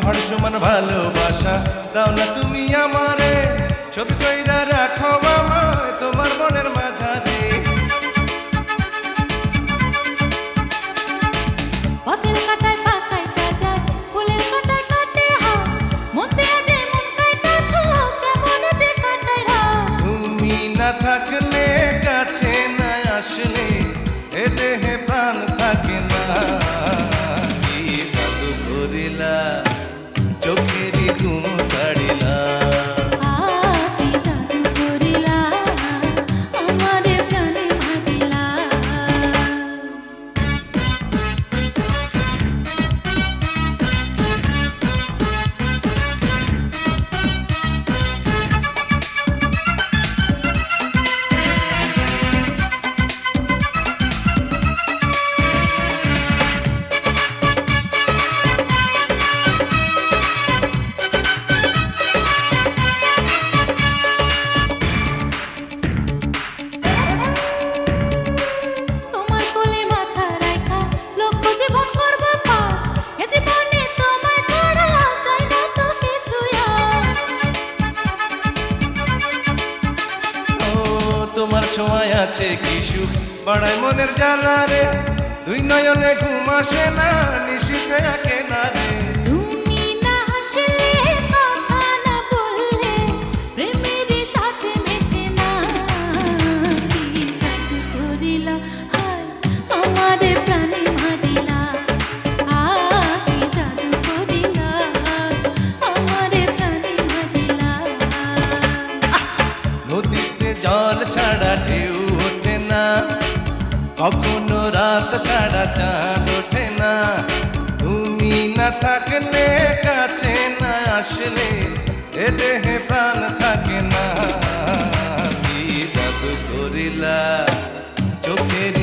পাহাড় সমান ভালোবাসা দাও না তুমি আমারে, ছবি কইরা রাখো আমায় তোমার মনের মাঝারে। পথের কাটায় পাকায় যায়, ফুলের কাটায় কাটে হাত, মতে যে মন কাটাছো কেমন যে কাটায় রাত। তুমি না থাকলে কাছে না আসলে এ দেহে প্রাণ থাকে না। কি জাদু করিলা চোখেরই ঘুম কাড়িলা, কি জাদু করিলা আমারে প্রাণে ভাবিলা। তোমার কোলে মাথা রাখা লক্ষ জীবন করব পার, এ জীবনে তোমায় ছাড়া চাই না তো কিছু আর। ও তোমার ছোঁয়ায় আছে কি সুখ বাড়ায় মনের জ্বালা রে, দুই নয়নে ঘুম আসে না নিশীথে আঁকে না রে। তুমি না হাসলে কথা না বললে প্রেমের সাথে মেটে না। কি জাদু করিলা হায় আমারে প্রাণে ভাবিলা, কি জাদু করিলা আমারে প্রাণে ভাবিলা। নদীতে জল ছাড়া ঢেউ ওঠে না, কখনো রাত ছাড়া চাঁদ ওঠে না। তুমি না থাকলে কাছে না আসলে এ দেহে প্রাণ থাকে না। কি জাদু করিলা চোখের